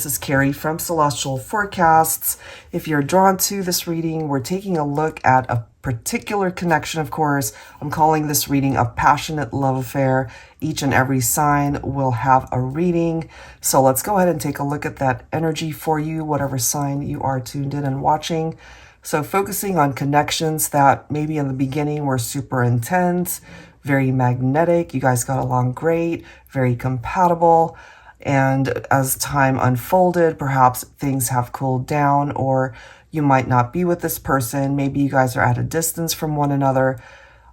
This is Carrie from Celestial Forecasts. If you're drawn to this reading, we're taking a look at a particular connection, of course. I'm calling this reading a passionate love affair. Each and every sign will have a reading. So let's go ahead and take a look at that energy for you, whatever sign you are tuned in and watching. So focusing on connections that maybe in the beginning were super intense, very magnetic. You guys got along great, very compatible. And as time unfolded, perhaps things have cooled down, or you might not be with this person. Maybe you guys are at a distance from one another.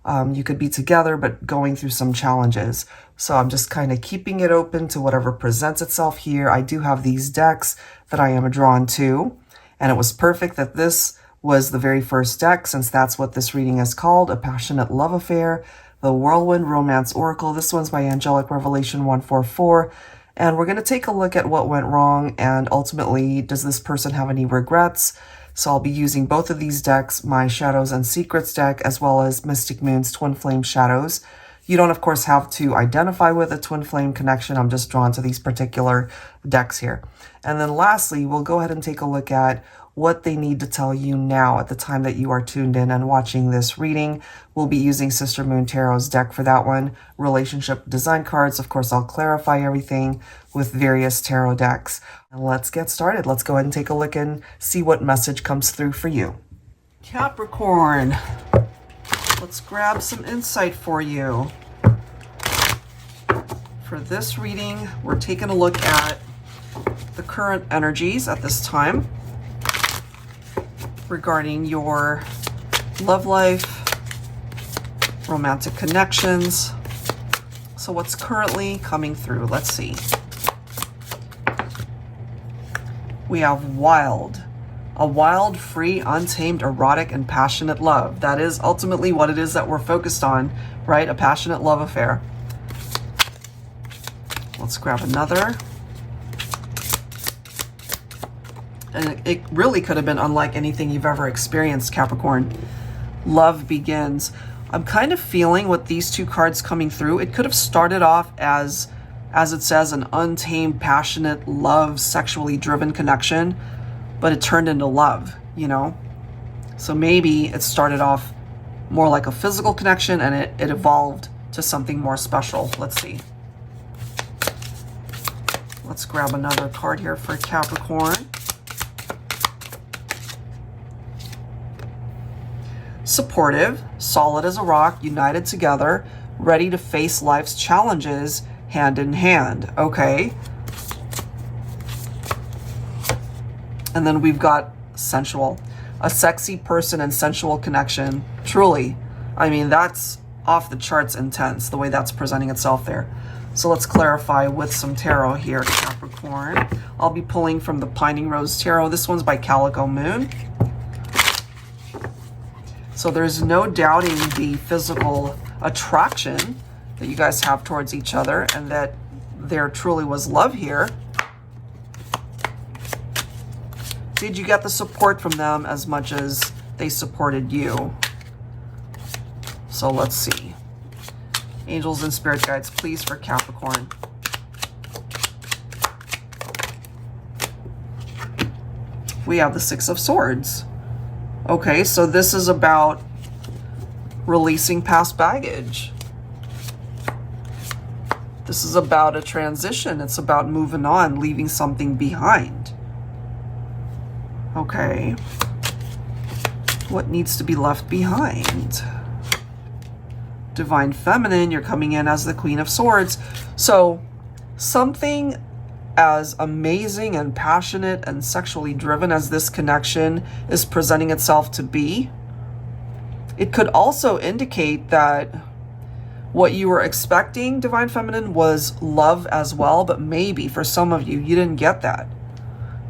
You could be together, but going through some challenges. So I'm just kind of keeping it open to whatever presents itself here. I do have these decks that I am drawn to, and it was perfect that this was the very first deck, since that's what this reading is called, A Passionate Love Affair, the Whirlwind Romance Oracle. This one's by Angelic Revelation 144. And we're going to take a look at what went wrong, and ultimately, does this person have any regrets? So I'll be using both of these decks, my Shadows and Secrets deck, as well as Mystic Moon's Twin Flame Shadows. You don't, of course, have to identify with a twin flame connection. I'm just drawn to these particular decks here. And then lastly, we'll go ahead and take a look at what they need to tell you now at the time that you are tuned in and watching this reading. We'll be using Sister Moon Tarot's deck for that one. Relationship design cards. Of course, I'll clarify everything with various tarot decks. And let's get started. Let's go ahead and take a look and see what message comes through for you. Capricorn, let's grab some insight for you. For this reading, we're taking a look at the current energies at this time regarding your love life, romantic connections. So what's currently coming through? Let's see. We have wild. A wild, free, untamed, erotic, and passionate love. That is ultimately what it is that we're focused on, right? A passionate love affair. Let's grab another. And it really could have been unlike anything you've ever experienced, Capricorn. Love begins. I'm kind of feeling with these two cards coming through, it could have started off as it says, an untamed, passionate, love, sexually driven connection, but it turned into love, you know? So maybe it started off more like a physical connection and it evolved to something more special. Let's see. Let's grab another card here for Capricorn. Supportive, solid as a rock, united together, ready to face life's challenges hand in hand. Okay. And then we've got sensual, a sexy person and sensual connection. Truly, I mean, that's off the charts intense, the way that's presenting itself there. So let's clarify with some tarot here, Capricorn. I'll be pulling from the Pining Rose Tarot. This one's by Calico Moon. So there's no doubting the physical attraction that you guys have towards each other, and that there truly was love here. Did you get the support from them as much as they supported you? So let's see. Angels and spirit guides, please, for Capricorn. We have the Six of Swords. Okay, so this is about releasing past baggage. This is about a transition. It's about moving on, leaving something behind. Okay. What needs to be left behind? Divine Feminine, you're coming in as the Queen of Swords. So something as amazing and passionate and sexually driven as this connection is presenting itself to be, it could also indicate that what you were expecting, Divine Feminine, was love as well, but maybe for some of you, you didn't get that.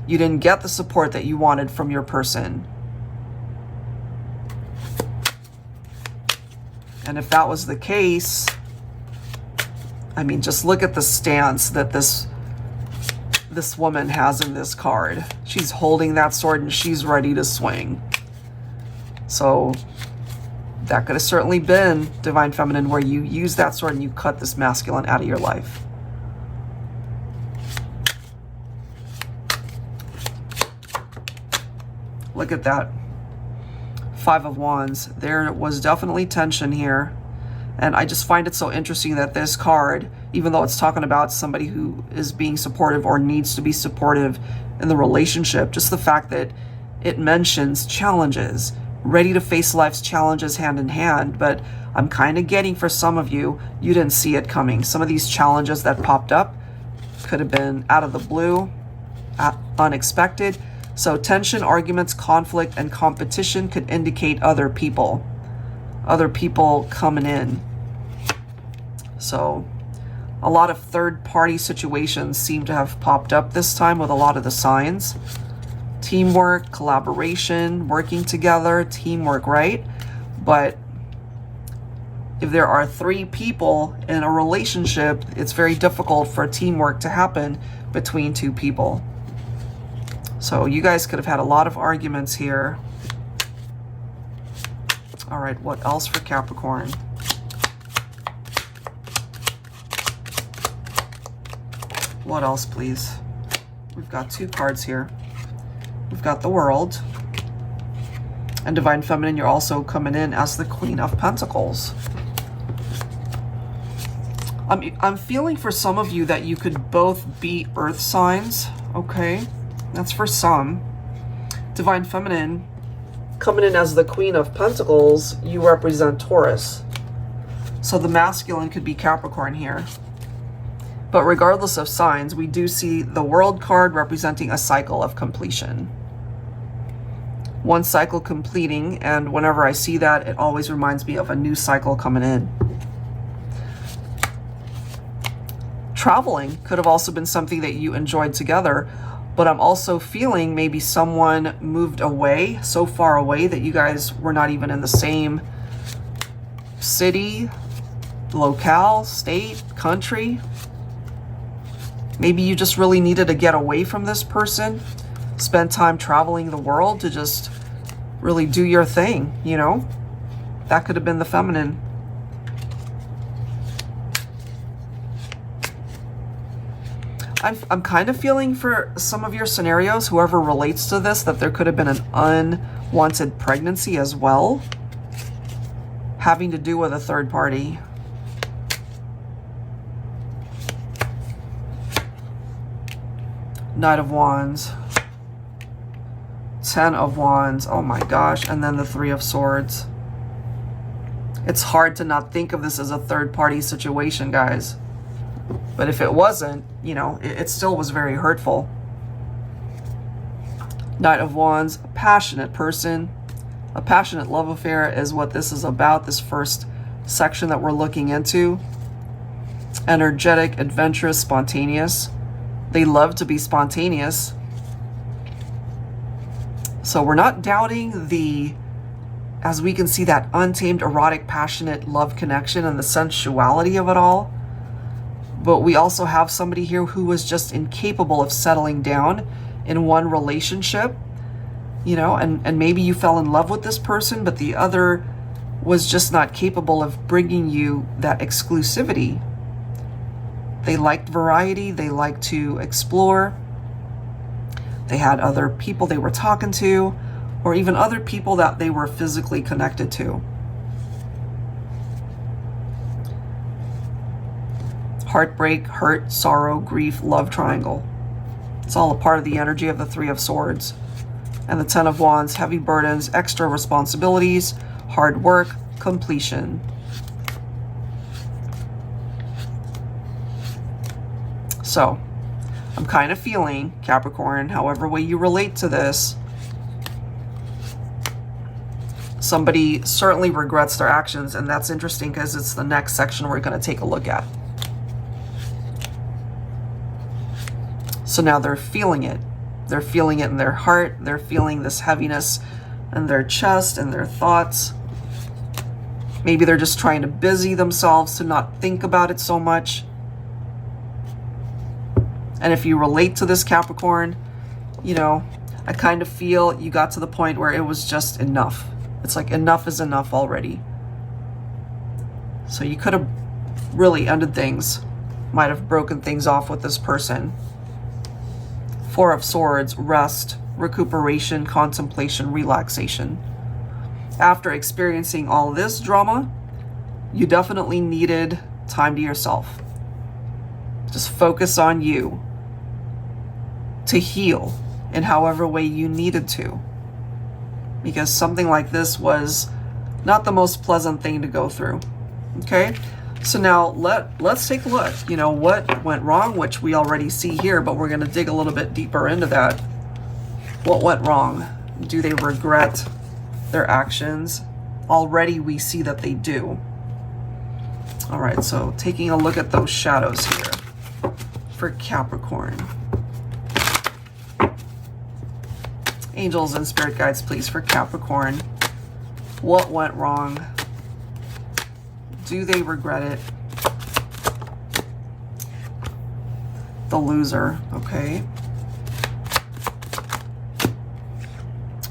You didn't get the support that you wanted from your person. And if that was the case, I mean, just look at the stance that this woman has in this card. She's holding that sword and she's ready to swing. So that could have certainly been, Divine Feminine, where you use that sword and you cut this masculine out of your life. look at that. 5 of Wands. There was definitely tension here. And I just find it so interesting that this card, even though it's talking about somebody who is being supportive or needs to be supportive in the relationship, just the fact that it mentions challenges, ready to face life's challenges hand in hand. But I'm kind of getting, for some of you, you didn't see it coming. Some of these challenges that popped up could have been out of the blue, unexpected. So tension, arguments, conflict, and competition could indicate other people coming in. So a lot of third-party situations seem to have popped up this time with a lot of the signs. Teamwork, collaboration, working together, teamwork, right? But if there are 3 people in a relationship, it's very difficult for teamwork to happen between 2 people. So you guys could have had a lot of arguments here. All right, what else for Capricorn? What else, please? We've got 2 cards here. We've got the World. And Divine Feminine, you're also coming in as the Queen of Pentacles. I'm feeling for some of you that you could both be earth signs, okay? That's for some. Divine Feminine, coming in as the Queen of Pentacles, you represent Taurus. So the masculine could be Capricorn here. But regardless of signs, we do see the World card representing a cycle of completion. One cycle completing, and whenever I see that, it always reminds me of a new cycle coming in. Traveling could have also been something that you enjoyed together, but I'm also feeling maybe someone moved away, so far away that you guys were not even in the same city, locale, state, country. Maybe you just really needed to get away from this person, spend time traveling the world to just really do your thing, you know? That could have been the feminine. I'm kind of feeling for some of your scenarios, whoever relates to this, that there could have been an unwanted pregnancy as well, having to do with a third party. Knight of Wands. 10 of Wands. Oh my gosh. And then the 3 of Swords. It's hard to not think of this as a third party situation, guys. But if it wasn't, you know, it still was very hurtful. Knight of Wands, a passionate person. A passionate love affair is what this is about, this first section that we're looking into. Energetic, adventurous, spontaneous. They love to be spontaneous. So we're not doubting the, as we can see, that untamed, erotic, passionate love connection and the sensuality of it all. But we also have somebody here who was just incapable of settling down in one relationship, you know, and maybe you fell in love with this person, but the other was just not capable of bringing you that exclusivity. They liked variety, they liked to explore. They had other people they were talking to, or even other people that they were physically connected to. Heartbreak, hurt, sorrow, grief, love triangle. It's all a part of the energy of the 3 of Swords. And the 10 of Wands, heavy burdens, extra responsibilities, hard work, completion. So, I'm kind of feeling, Capricorn, however way you relate to this, somebody certainly regrets their actions, and that's interesting because it's the next section we're going to take a look at. So now they're feeling it. They're feeling it in their heart. They're feeling this heaviness in their chest and their thoughts. Maybe they're just trying to busy themselves to not think about it so much. And if you relate to this, Capricorn, you know, I kind of feel you got to the point where it was just enough. It's like enough is enough already. So you could have really ended things, might have broken things off with this person. 4 of Swords, rest, recuperation, contemplation, relaxation. After experiencing all this drama, you definitely needed time to yourself. Just focus on you to heal in however way you needed to. Because something like this was not the most pleasant thing to go through. Okay? So now let's take a look. You know, what went wrong, which we already see here, but we're going to dig a little bit deeper into that. What went wrong? Do they regret their actions? Already we see that they do. All right, so taking a look at those shadows here for Capricorn. Angels and spirit guides, please, for Capricorn. What went wrong? Do they regret it? The loser, okay.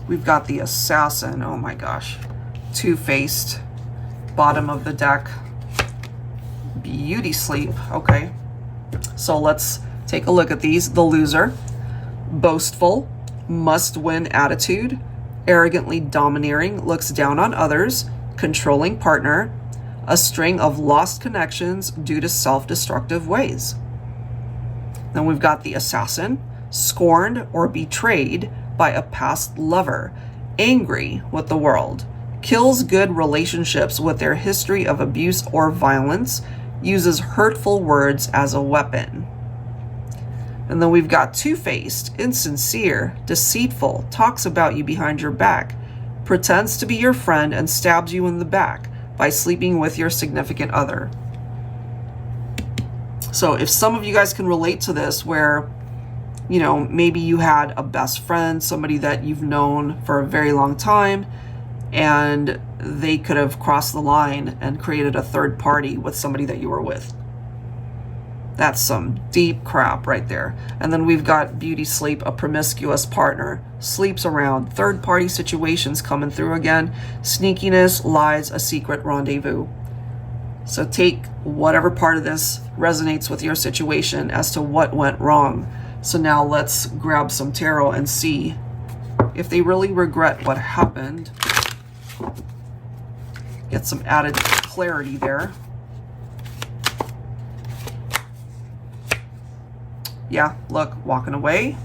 We've got the assassin, oh my gosh. Two-faced, bottom of the deck. Beauty sleep, okay. So let's take a look at these. The loser, boastful, must-win attitude, arrogantly domineering, looks down on others, controlling partner, a string of lost connections due to self-destructive ways. Then we've got the assassin, scorned or betrayed by a past lover, angry with the world, kills good relationships with their history of abuse or violence, uses hurtful words as a weapon. And then we've got two-faced, insincere, deceitful, talks about you behind your back, pretends to be your friend and stabs you in the back by sleeping with your significant other. So if some of you guys can relate to this, where, you know, maybe you had a best friend, somebody that you've known for a very long time, and they could have crossed the line and created a third party with somebody that you were with. That's some deep crap right there. And then we've got beauty sleep, a promiscuous partner, sleeps around, third party situations coming through again, sneakiness, lies, a secret rendezvous. So take whatever part of this resonates with your situation as to what went wrong. So now let's grab some tarot and see if they really regret what happened. Get some added clarity there. Yeah, look, walking away.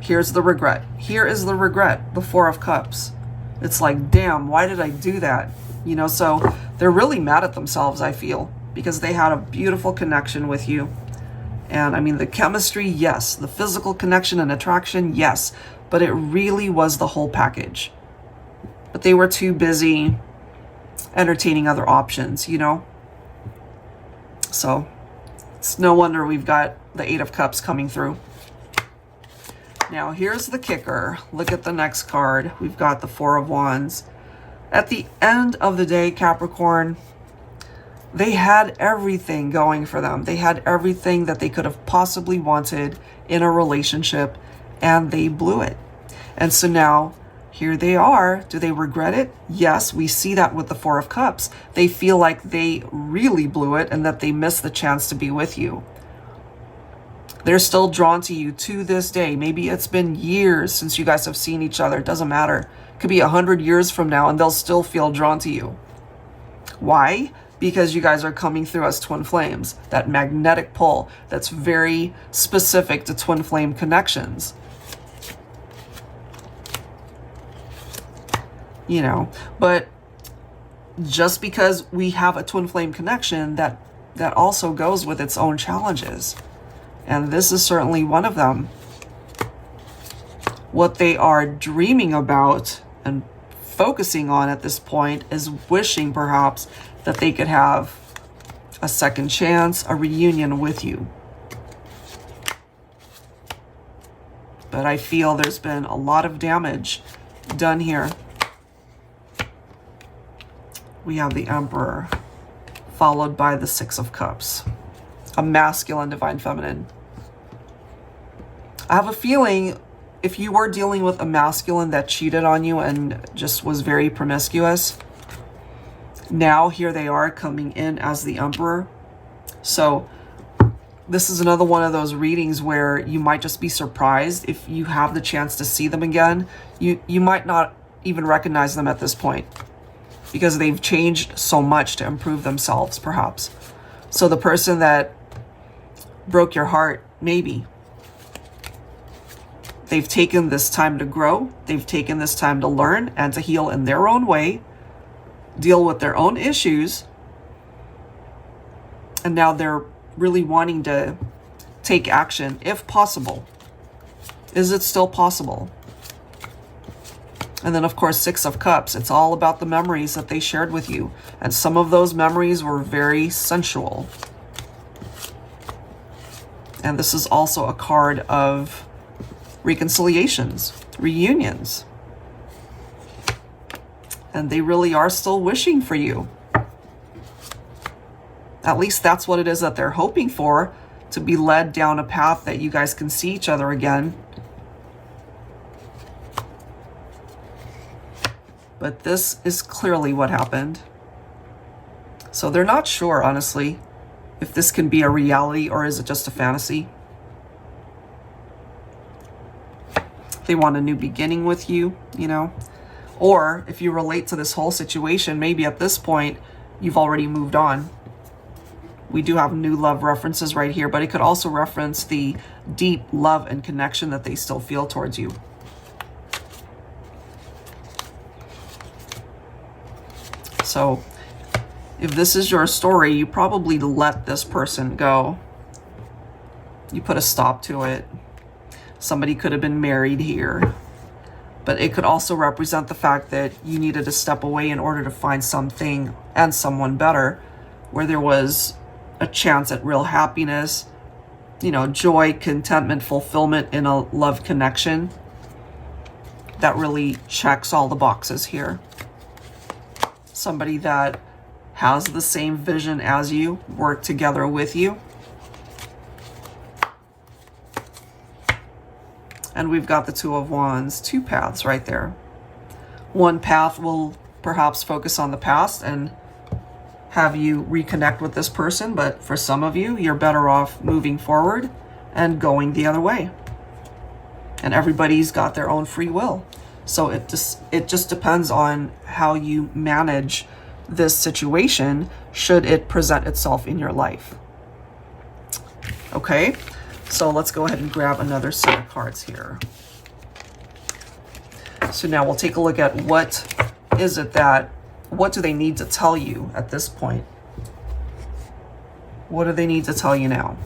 Here's the regret. Here is the regret, the Four of Cups. It's like, damn, why did I do that? You know, so they're really mad at themselves, I feel, because they had a beautiful connection with you. And I mean, the chemistry, yes. The physical connection and attraction, yes. But it really was the whole package. But they were too busy entertaining other options, you know? So it's no wonder we've got the Eight of Cups coming through. Now, here's the kicker. Look at the next card. We've got the Four of Wands. At the end of the day, Capricorn, they had everything going for them. They had everything that they could have possibly wanted in a relationship, and they blew it. And so now, here they are. Do they regret it? Yes, we see that with the Four of Cups. They feel like they really blew it and that they missed the chance to be with you. They're still drawn to you to this day. Maybe it's been years since you guys have seen each other. It doesn't matter. It could be 100 years from now and they'll still feel drawn to you. Why? Because you guys are coming through as twin flames. That magnetic pull that's very specific to twin flame connections. You know, but just because we have a twin flame connection, that also goes with its own challenges. And this is certainly one of them. What they are dreaming about and focusing on at this point is wishing perhaps that they could have a second chance, a reunion with you. But I feel there's been a lot of damage done here. We have the Emperor, followed by the Six of Cups. A masculine, divine feminine. I have a feeling if you were dealing with a masculine that cheated on you and just was very promiscuous, now here they are coming in as the Emperor. So This is another one of those readings where you might just be surprised if you have the chance to see them again. You might not even recognize them at this point because they've changed so much to improve themselves, perhaps. So the person that broke your heart, maybe, they've taken this time to grow. They've taken this time to learn and to heal in their own way, deal with their own issues. And now they're really wanting to take action, if possible. Is it still possible? And then, of course, Six of Cups. It's all about the memories that they shared with you. And some of those memories were very sensual. And this is also a card of reconciliations, reunions. And they really are still wishing for you. At least that's what it is that they're hoping for, to be led down a path that you guys can see each other again. But this is clearly what happened. So they're not sure, honestly, if this can be a reality or is it just a fantasy. They want a new beginning with you, you know. Or if you relate to this whole situation, maybe at this point, you've already moved on. We do have new love references right here, but it could also reference the deep love and connection that they still feel towards you. So if this is your story, you probably let this person go. You put a stop to it. Somebody could have been married here. But it could also represent the fact that you needed to step away in order to find something and someone better, where there was a chance at real happiness, you know, joy, contentment, fulfillment in a love connection. That really checks all the boxes here. Somebody that has the same vision as you, work together with you. And we've got the Two of Wands, two paths right there. One path will perhaps focus on the past and have you reconnect with this person, but for some of you, you're better off moving forward and going the other way. And everybody's got their own free will. So it just depends on how you manage this situation, should it present itself in your life. Okay, so let's go ahead and grab another set of cards here. So now we'll take a look at what do they need to tell you at this point? What do they need to tell you now?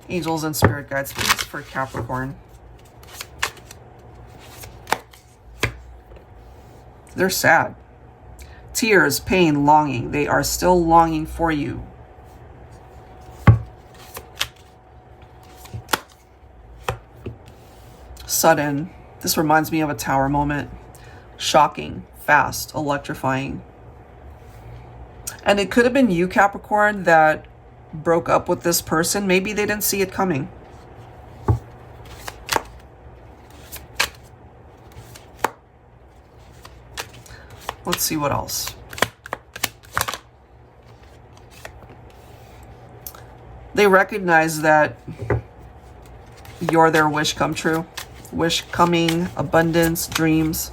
Angels and spirit guides, please, for Capricorn. They're sad. Tears, pain, longing. They are still longing for you. Sudden. This reminds me of a tower moment. Shocking, fast, electrifying. And it could have been you, Capricorn, that broke up with this person. Maybe they didn't see it coming. Let's see what else. They recognize that you're their wish come true. Wish coming, abundance, dreams.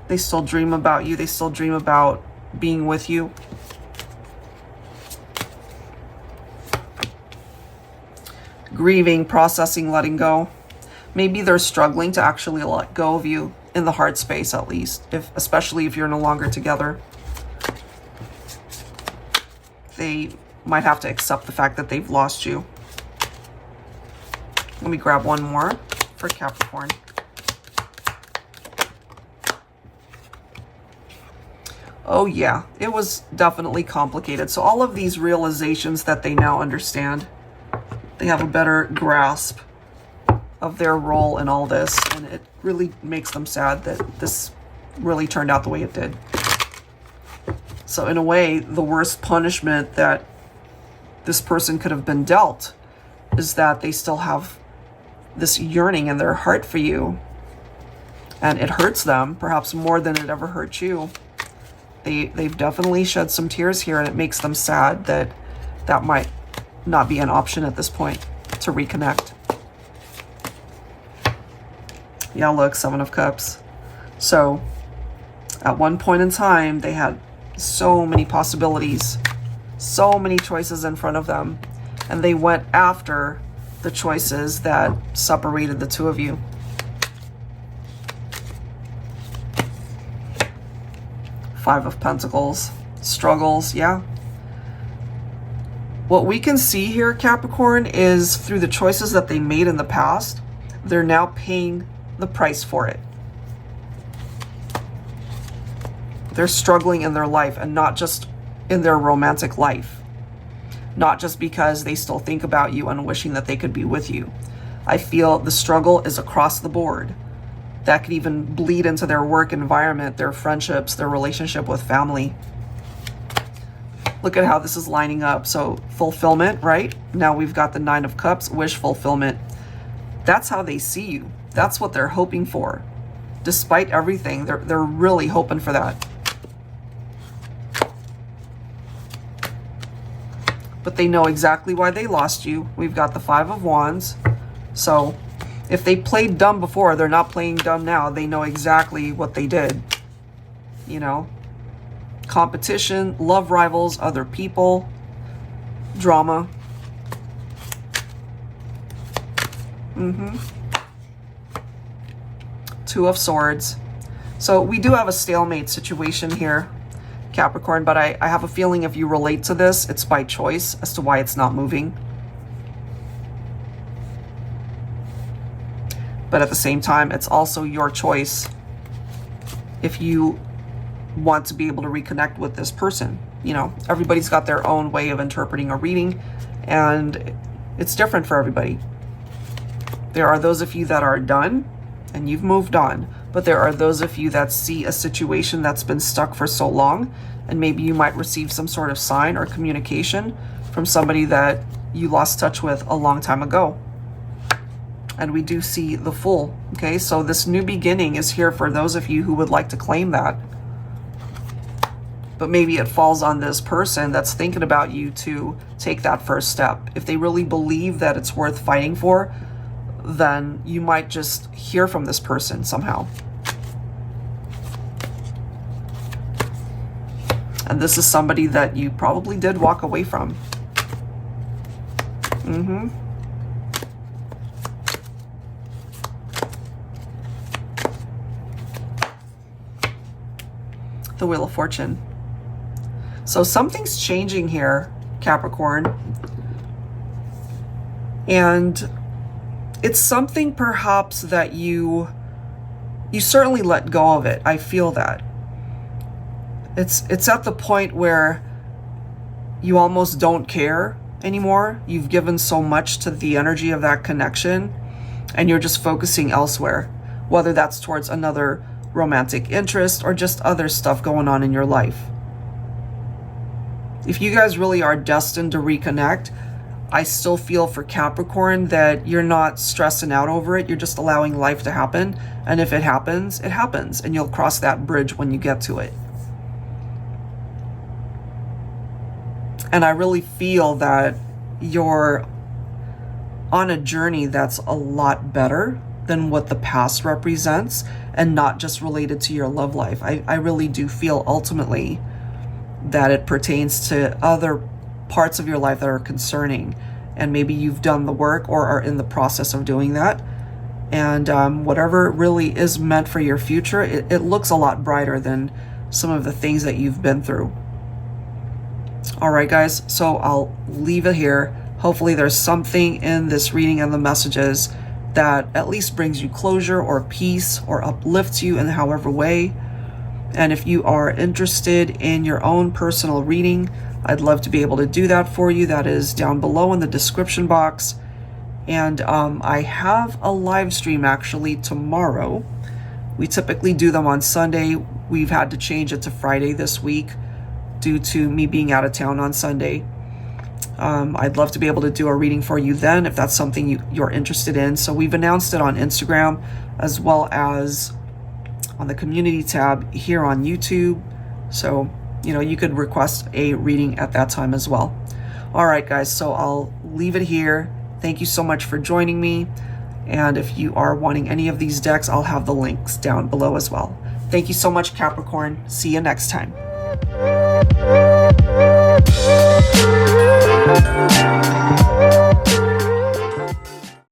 They still dream about you. They still dream about being with you. Grieving, processing, letting go. Maybe they're struggling to actually let go of you in the heart space, at least, especially if you're no longer together. They might have to accept the fact that they've lost you. Let me grab one more for Capricorn. Oh yeah, it was definitely complicated. So all of these realizations that they now understand, they have a better grasp of their role in all this, and it really makes them sad that this really turned out the way it did. So in a way, the worst punishment that this person could have been dealt is that they still have this yearning in their heart for you, and it hurts them perhaps more than it ever hurt you. They've definitely shed some tears here, and it makes them sad that that might not be an option at this point to reconnect. Yeah, look, Seven of Cups. So at one point in time, they had so many possibilities, so many choices in front of them, and they went after the choices that separated the two of you. Five of Pentacles. Struggles, yeah. What we can see here, Capricorn, is through the choices that they made in the past, they're now paying the price for it. They're struggling in their life, and not just in their romantic life. Not just because they still think about you and wishing that they could be with you. I feel the struggle is across the board. That could even bleed into their work environment, their friendships, their relationship with family. Look at how this is lining up. So fulfillment, right? Now we've got the Nine of Cups, wish fulfillment. That's how they see you. That's what they're hoping for. Despite everything, they're really hoping for that. But they know exactly why they lost you. We've got the Five of Wands. So if they played dumb before, they're not playing dumb now. They know exactly what they did. You know? Competition, love rivals, other people, drama. Two of Swords. So we do have a stalemate situation here, Capricorn, but I have a feeling if you relate to this, it's by choice as to why it's not moving. But at the same time, it's also your choice if you want to be able to reconnect with this person. You know, everybody's got their own way of interpreting a reading, and it's different for everybody. There are those of you that are done and you've moved on, but there are those of you that see a situation that's been stuck for so long, and maybe you might receive some sort of sign or communication from somebody that you lost touch with a long time ago. And we do see the Fool. Okay, so this new beginning is here for those of you who would like to claim that. But maybe it falls on this person that's thinking about you to take that first step. If they really believe that it's worth fighting for, then you might just hear from this person somehow. And this is somebody that you probably did walk away from. The Wheel of Fortune. So something's changing here, Capricorn. And it's something perhaps that you certainly let go of it. I feel that. It's at the point where you almost don't care anymore. You've given so much to the energy of that connection, and you're just focusing elsewhere, whether that's towards another romantic interest or just other stuff going on in your life. If you guys really are destined to reconnect, I still feel for Capricorn that you're not stressing out over it. You're just allowing life to happen. And if it happens, it happens. And you'll cross that bridge when you get to it. And I really feel that you're on a journey that's a lot better than what the past represents, and not just related to your love life. I really do feel ultimately that it pertains to other parts of your life that are concerning, and maybe you've done the work or are in the process of doing that, and whatever really is meant for your future, it looks a lot brighter than some of the things that you've been through. All right, guys, so I'll leave it here. Hopefully there's something in this reading and the messages that at least brings you closure or peace or uplifts you in however way. And if you are interested in your own personal reading, I'd love to be able to do that for you. That is down below in the description box. And I have a live stream actually tomorrow. We typically do them on Sunday. We've had to change it to Friday this week due to me being out of town on Sunday. I'd love to be able to do a reading for you then if that's something you're interested in. So we've announced it on Instagram as well as on the community tab here on YouTube. So, you know, you could request a reading at that time as well. All right, guys, so I'll leave it here. Thank you so much for joining me. And if you are wanting any of these decks, I'll have the links down below as well. Thank you so much, Capricorn. See you next time.